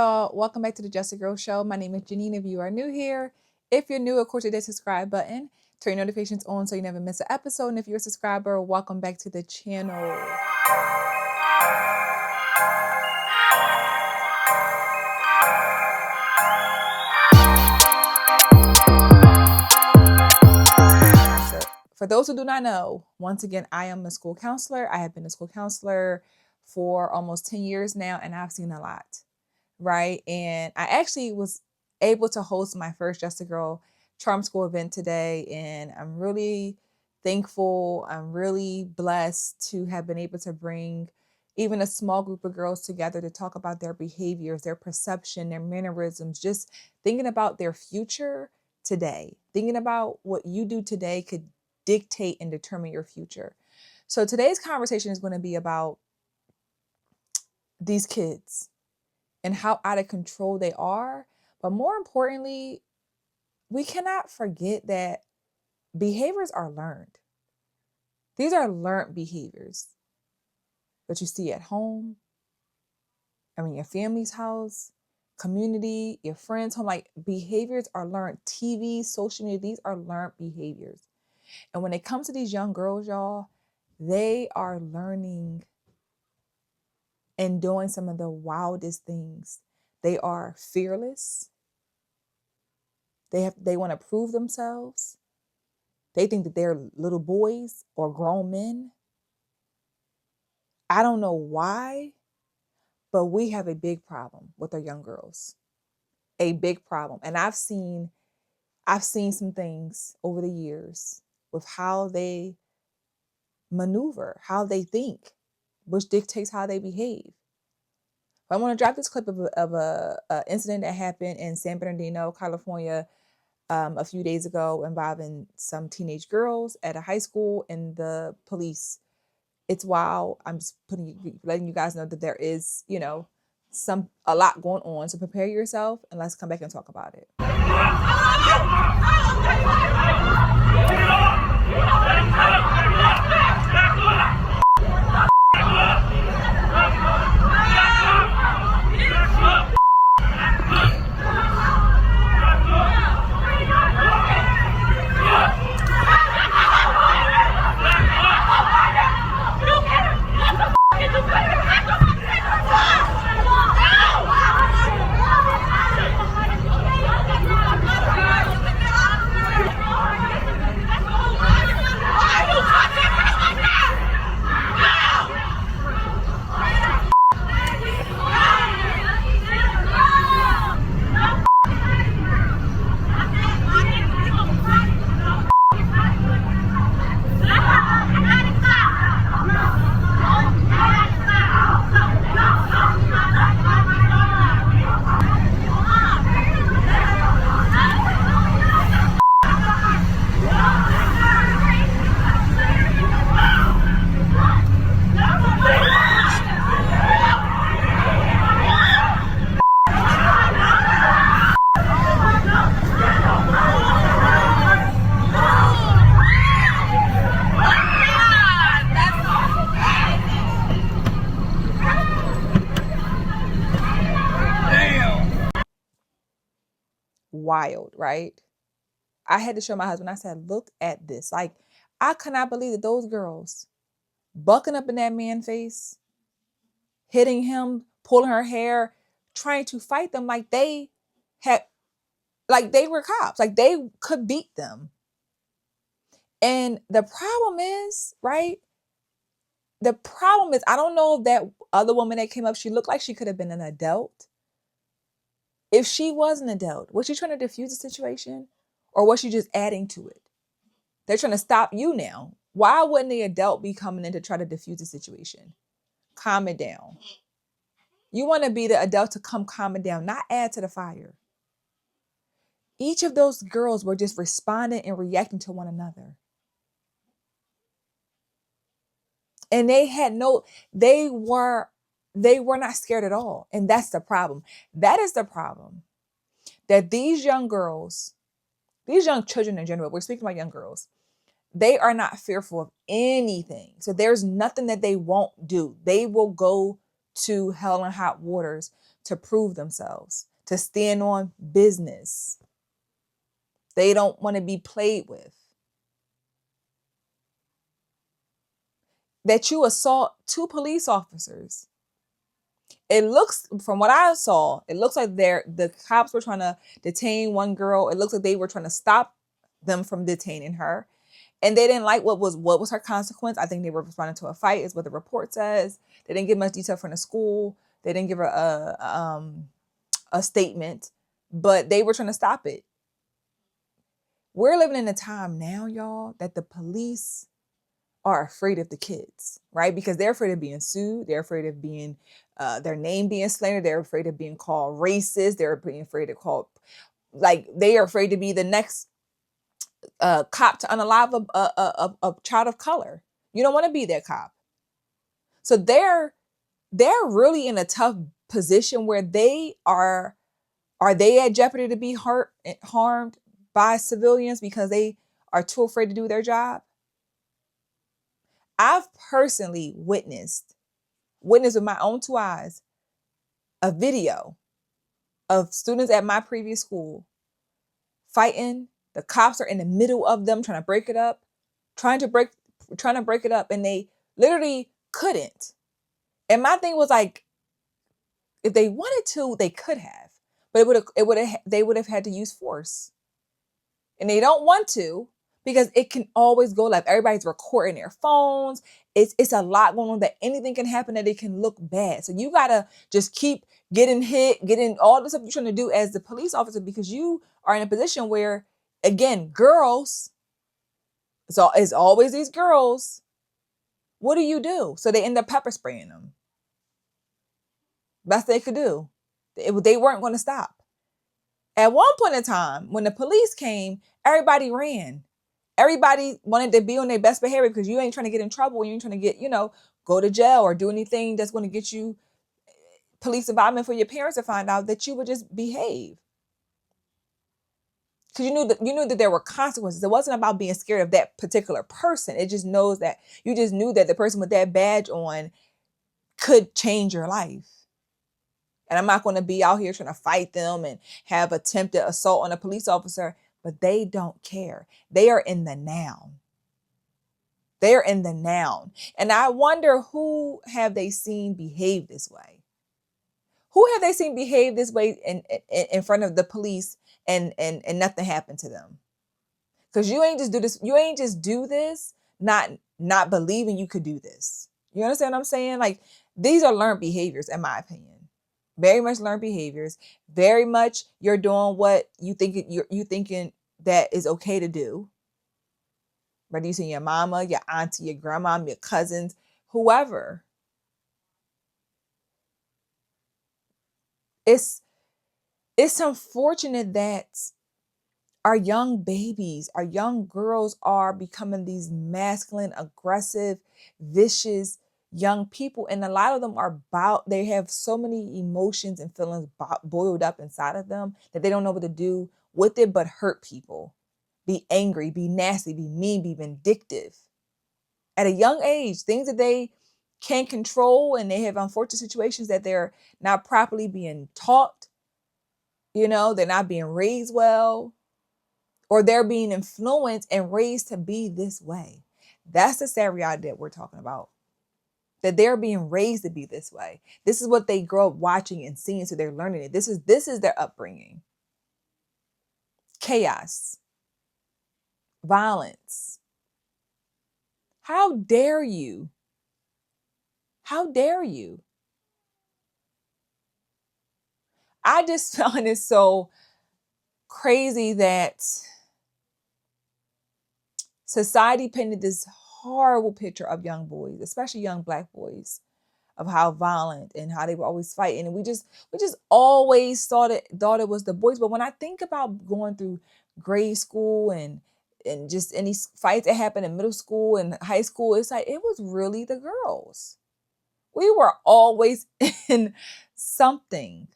y'all. Welcome back to the Just a Girl Show. My name is Janine if you are new here. If you're new, of course, hit that subscribe button. Turn your notifications on so you never miss an episode. And if you're a subscriber, welcome back to the channel. For those who do not know, once again, I am a school counselor. I have been a school counselor for almost 10 years now, and I've seen a lot, right? And I actually was able to host my first Just a Girl Charm School event today, and I'm really thankful. I'm really blessed to have been able to bring even a small group of girls together to talk about their behaviors, their perception, their mannerisms, just thinking about their future today, thinking about what you do today could dictate and determine your future. So today's conversation is going to be about these kids and how out of control they are. But more importantly, we cannot forget that behaviors are learned. These are learned behaviors that you see at home, your family's house, community, your friends' home. Like, behaviors are learned. TV, social media, these are learned behaviors. And when it comes to these young girls, y'all, they are learning and doing some of the wildest things. They are fearless. They want to prove themselves. They think that they're little boys or grown men. I don't know why, but we have a big problem with our young girls. A big problem. And I've seen some things over the years with how they maneuver, how they think, which dictates how they behave. I want to drop this clip of a incident that happened in San Bernardino, California, a few days ago, involving some teenage girls at a high school and the police. It's wild. I'm just letting you guys know that there is, a lot going on. So prepare yourself and let's come back and talk about it. Wild, right? I had to show my husband. I said, look at this. Like, I cannot believe that those girls bucking up in that man's face, hitting him, pulling her hair, trying to fight them like they were cops, like they could beat them. And the problem is, right? The problem is, I don't know if that other woman that came up, she looked like she could have been an adult. If she was an adult, was she trying to defuse the situation? Or was she just adding to it? They're trying to stop you now. Why wouldn't the adult be coming in to try to defuse the situation? Calm it down. You want to be the adult to come calm it down, not add to the fire. Each of those girls were just responding and reacting to one another. And they were not scared at all. And that's the problem. That is the problem. That these young girls, these young children in general, we're speaking about young girls, they are not fearful of anything. So there's nothing that they won't do. They will go to hell and hot waters to prove themselves, to stand on business. They don't want to be played with. That you assault 2 police officers. It looks, from what I saw, it looks like the cops were trying to detain one girl. It looks like they were trying to stop them from detaining her. And they didn't like what was her consequence. I think they were responding to a fight, is what the report says. They didn't give much detail from the school. They didn't give her a statement, but they were trying to stop it. We're living in a time now, y'all, that the police are afraid of the kids, right? Because they're afraid of being sued. They're afraid of being their name being slandered. They're afraid of being called racist. They're being afraid of called, like, they are afraid to be the next cop to unalive a child of color. You don't want to be that cop. So they're really in a tough position where they are they at jeopardy to be harmed by civilians because they are too afraid to do their job? I've personally witnessed with my own 2 eyes a video of students at my previous school fighting. The cops are in the middle of them trying to break it up, trying to break it up, and they literally couldn't. And my thing was like, if they wanted to, they could have, but they would have had to use force. And they don't want to, because it can always go left. Everybody's recording their phones. It's a lot going on that anything can happen, that it can look bad. So you gotta just keep getting hit, getting all the stuff you're trying to do as the police officer, because you are in a position where, again, girls, it's always these girls. What do? So they end up pepper spraying them. Best they could do. They weren't going to stop. At one point in time, when the police came, everybody ran. Everybody wanted to be on their best behavior, because you ain't trying to get in trouble. You ain't trying to get, go to jail or do anything that's going to get you police involvement for your parents to find out, that you would just behave. Because you knew that there were consequences. It wasn't about being scared of that particular person. It just knows that you just knew that the person with that badge on could change your life. And I'm not going to be out here trying to fight them and have attempted assault on a police officer, but they don't care. They are in the now. They're in the now. And I wonder, who have they seen behave this way? Who have they seen behave this way in front of the police and nothing happened to them? Because you ain't just do this. You ain't just do this not believing you could do this. You understand what I'm saying? Like, these are learned behaviors, in my opinion. Very much learned behaviors. Very much you're doing what you think you thinking that is okay to do. Whether you see your mama, your auntie, your grandma, your cousins, whoever. It's unfortunate that our young babies, our young girls are becoming these masculine, aggressive, vicious young people. And a lot of them they have so many emotions and feelings boiled up inside of them that they don't know what to do with it but hurt people. Be angry, be nasty, be mean, be vindictive. At a young age, things that they can't control, and they have unfortunate situations that they're not properly being taught. They're not being raised well, or they're being influenced and raised to be this way. That's the stereotype that we're talking about. That they're being raised to be this way. This is what they grow up watching and seeing, so they're learning it. This is their upbringing. Chaos. Violence. How dare you? How dare you? I just found it so crazy that society painted this horrible picture of young boys, especially young Black boys, of how violent and how they were always fighting. And we just always thought it was the boys. But when I think about going through grade school and just any fights that happened in middle school and high school, it's like, it was really the girls. We were always in something.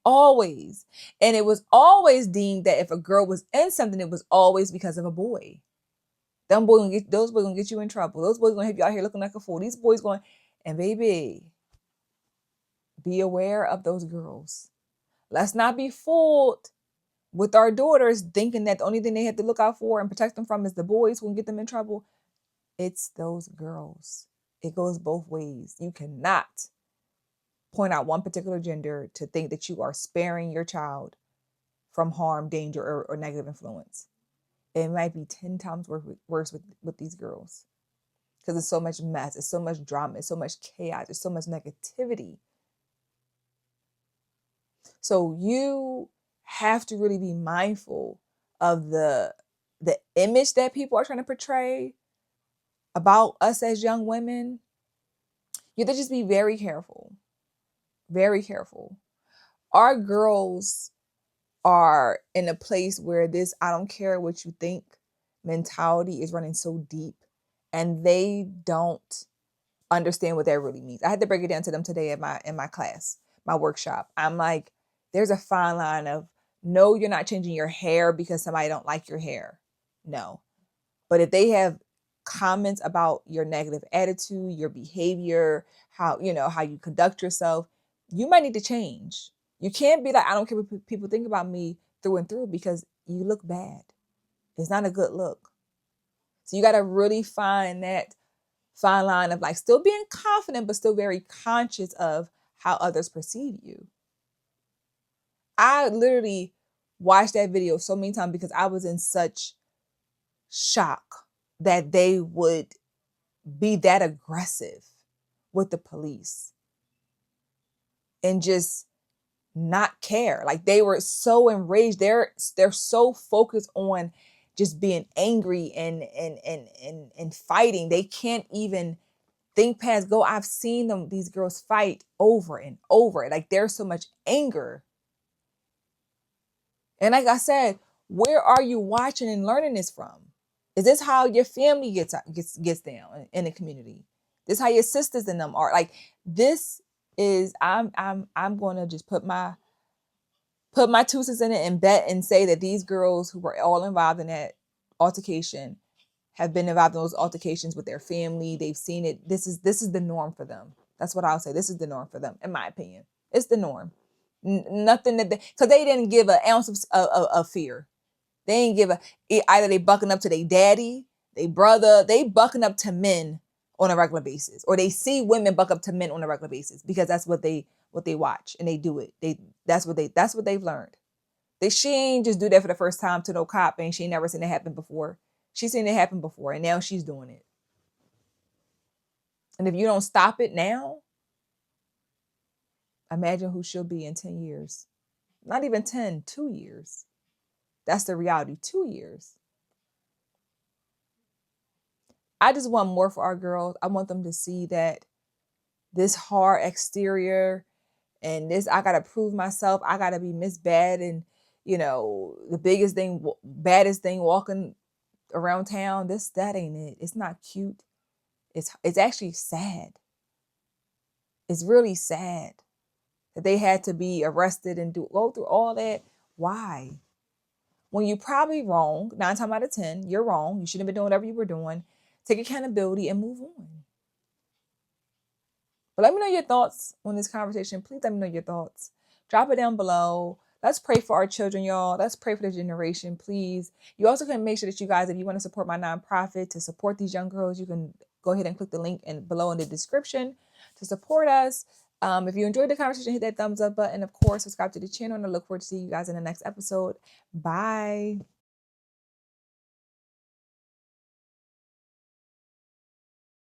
Always. And it was always deemed that if a girl was in something, it was always because of a boy. Those boys gonna get you in trouble. Those boys gonna have you out here looking like a fool. These boys going, and baby, Be aware of those girls. Let's not be fooled with our daughters thinking that the only thing they have to look out for and protect them from is the boys who can get them in trouble. It's those girls. It goes both ways. You cannot point out one particular gender to think that you are sparing your child from harm, danger, or negative influence. It might be 10 times worse with these girls because there's so much mess, it's so much drama, it's so much chaos, there's so much negativity. So you have to really be mindful of the image that people are trying to portray about us as young women. You have to just be very careful. Very careful. Our girls are in a place where this I don't care what you think mentality is running so deep, and they don't understand what that really means. I had to break it down to them today in my class, my workshop. I'm like, there's a fine line of no, you're not changing your hair because somebody don't like your hair. No. But if they have comments about your negative attitude, your behavior, how you conduct yourself, you might need to change. You can't be like, I don't care what people think about me through and through, because you look bad. It's not a good look. So you got to really find that fine line of like still being confident, but still very conscious of how others perceive you. I literally watched that video so many times because I was in such shock that they would be that aggressive with the police and just not care. Like they were so enraged. They're so focused on just being angry and fighting. They can't even think past go. I've seen these girls fight over and over. Like there's so much anger. And like I said, where are you watching and learning this from? Is this how your family gets down in the community? This is how your sisters and them are? Like this is I'm going to just put my 2 cents in it and bet and say that these girls who were all involved in that altercation have been involved in those altercations with their family. They've seen it. This is the norm for them. That's what I'll say. This is the norm for them, in my opinion. It's the norm. Nothing that because they didn't give an ounce of fear. They ain't give either they bucking up to their daddy, their brother, they bucking up to men on a regular basis, or they see women buck up to men on a regular basis because that's what they watch and they do it. That's what they've learned. She ain't just do that for the first time to no cop, and she ain't never seen it happen before. She's seen it happen before, and now she's doing it. And if you don't stop it now, imagine who she'll be in 10 years. Not even 10, 2 years. That's the reality, 2 years. I just want more for our girls. I want them to see that this hard exterior and this, I got to prove myself. I got to be Miss Bad and, the baddest thing walking around town. That ain't it. It's not cute. It's actually sad. It's really sad that they had to be arrested and go through all that. Why? When you're probably wrong, 9 times out of 10, you're wrong. You shouldn't have been doing whatever you were doing. Take accountability and move on. But let me know your thoughts on this conversation. Please let me know your thoughts. Drop it down below. Let's pray for our children, y'all. Let's pray for the generation, please. You also can make sure that you guys, if you want to support my nonprofit to support these young girls, you can go ahead and click the link below in the description to support us. If you enjoyed the conversation, hit that thumbs up button. Of course, subscribe to the channel, and I look forward to seeing you guys in the next episode. Bye.